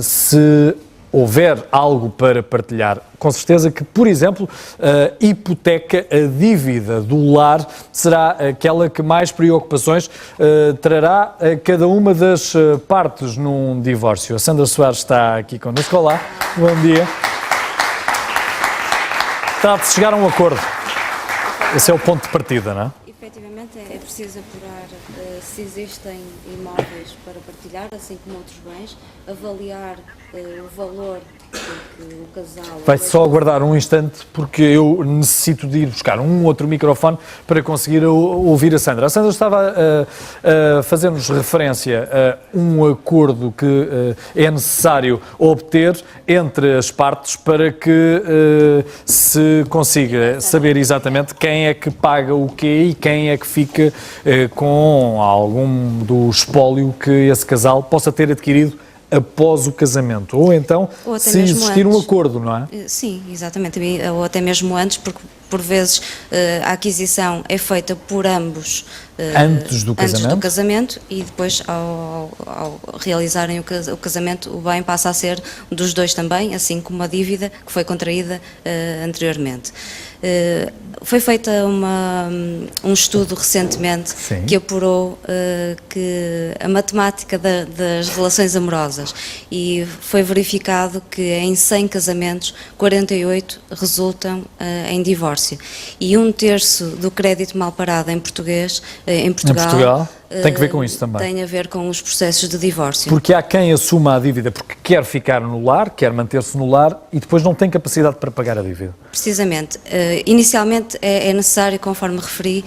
Se houver algo para partilhar, com certeza que, por exemplo, a hipoteca, a dívida do lar, será aquela que mais preocupações trará a cada uma das partes num divórcio. A Sandra Soares está aqui connosco. Olá, bom dia. Trata-se de chegar a um acordo. Esse é o ponto de partida, não é? Efetivamente é preciso apurar se existem imóveis para partilhar, assim como outros bens, avaliar o valor que o casal... Vai só aguardar um instante porque eu necessito de ir buscar um outro microfone para conseguir ouvir a Sandra. A Sandra estava a fazer-nos referência a um acordo que é necessário obter entre as partes para que se consiga saber exatamente quem é que paga o quê e quem é que fica com algum do espólio que esse casal possa ter adquirido após o casamento, ou então se existir um acordo, não é? Sim, exatamente, ou até mesmo antes, porque por vezes a aquisição é feita por ambos antes do casamento e depois ao realizarem o casamento o bem passa a ser dos dois também, assim como a dívida que foi contraída anteriormente. Foi feita um estudo recentemente Sim. que apurou que a matemática das relações amorosas e foi verificado que em 100 casamentos, 48 resultam em divórcio. E 1/3 do crédito mal parado em Portugal tem que ver com isso também. Tem a ver com os processos de divórcio. Porque há quem assuma a dívida porque quer ficar no lar, quer manter-se no lar e depois não tem capacidade para pagar a dívida. Precisamente. Inicialmente é necessário, conforme referi,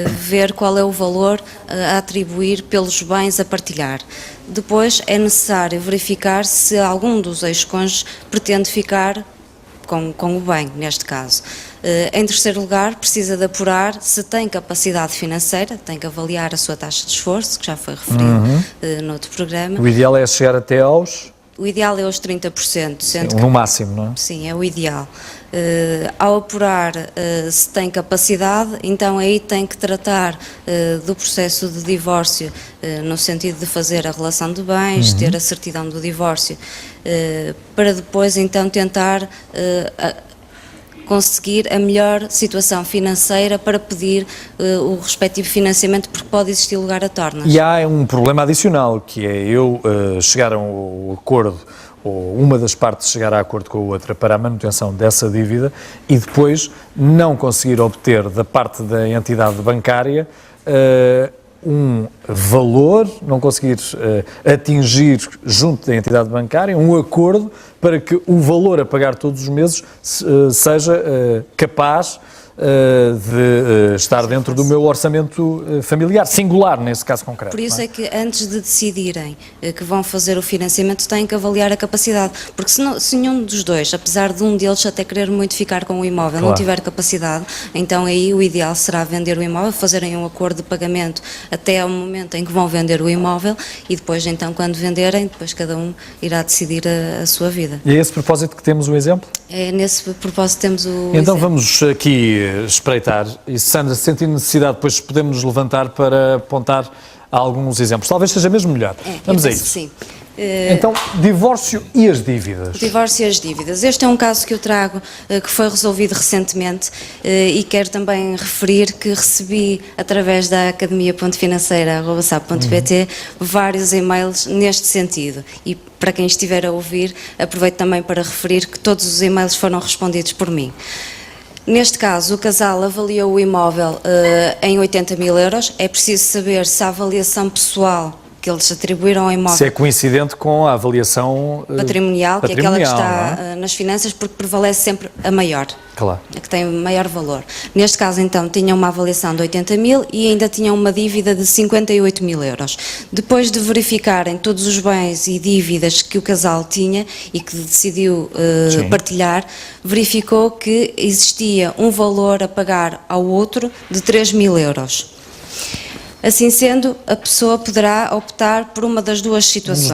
ver qual é o valor a atribuir pelos bens a partilhar. Depois é necessário verificar se algum dos ex-cônjuges pretende ficar com o bem, neste caso. Em terceiro lugar, precisa de apurar se tem capacidade financeira, tem que avaliar a sua taxa de esforço, que já foi referido noutro programa. O ideal é chegar até aos... O ideal é aos 30%. Sendo que, no máximo, não é? Sim, é o ideal. Ao apurar se tem capacidade, então aí tem que tratar do processo de divórcio, no sentido de fazer a relação de bens, ter a certidão do divórcio, para depois então tentar conseguir a melhor situação financeira para pedir o respectivo financiamento, porque pode existir lugar a tornas. E há um problema adicional, que é eu chegar a um acordo, ou uma das partes chegar a acordo com a outra para a manutenção dessa dívida e depois não conseguir obter da parte da entidade bancária um valor, não conseguir atingir junto da entidade bancária um acordo para que o valor a pagar todos os meses seja capaz de estar dentro do meu orçamento familiar, singular nesse caso concreto. Por isso é que antes de decidirem que vão fazer o financiamento têm que avaliar a capacidade, porque se nenhum dos dois, apesar de um deles até querer muito ficar com o imóvel, não tiver capacidade, então aí o ideal será vender o imóvel, fazerem um acordo de pagamento até ao momento em que vão vender o imóvel e depois então quando venderem, depois cada um irá decidir a sua vida. E é esse propósito que temos o exemplo? É nesse propósito temos o Então exemplo. vamos aqui espreitar e Sandra, se sentir necessidade, depois podemos nos levantar para apontar alguns exemplos. Talvez seja mesmo melhor. Vamos a isso. Sim. Então, divórcio e as dívidas. O divórcio e as dívidas. Este é um caso que eu trago, que foi resolvido recentemente e quero também referir que recebi, através da academia.financeira@sap.pt, vários e-mails neste sentido. E para quem estiver a ouvir, aproveito também para referir que todos os e-mails foram respondidos por mim. Neste caso, o casal avaliou o imóvel em 80.000 euros. É preciso saber se a avaliação pessoal que eles atribuíram ao imóvel... Se é coincidente com a avaliação patrimonial, que é aquela que está nas finanças, porque prevalece sempre a maior. Claro. A que tem maior valor. Neste caso, então, tinham uma avaliação de 80.000 e ainda tinham uma dívida de 58.000 euros. Depois de verificarem todos os bens e dívidas que o casal tinha e que decidiu partilhar, verificou que existia um valor a pagar ao outro de 3.000 euros. Assim sendo, a pessoa poderá optar por uma das duas situações.